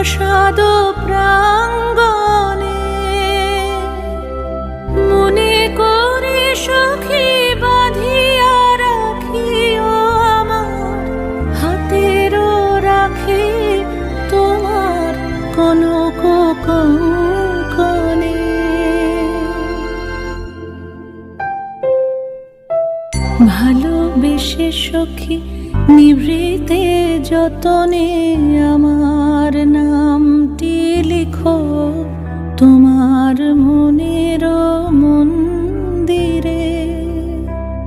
প্রাসাদ প্রাঙ্গণে মনে করে সখী বাঁধিয়া রাখিও আমার হাতের রাখে তোমার কনক কঙ্কণে। ভালোবেসে সখী নিভৃতে যতনে আমার নামটি লিখো তোমার মনের মন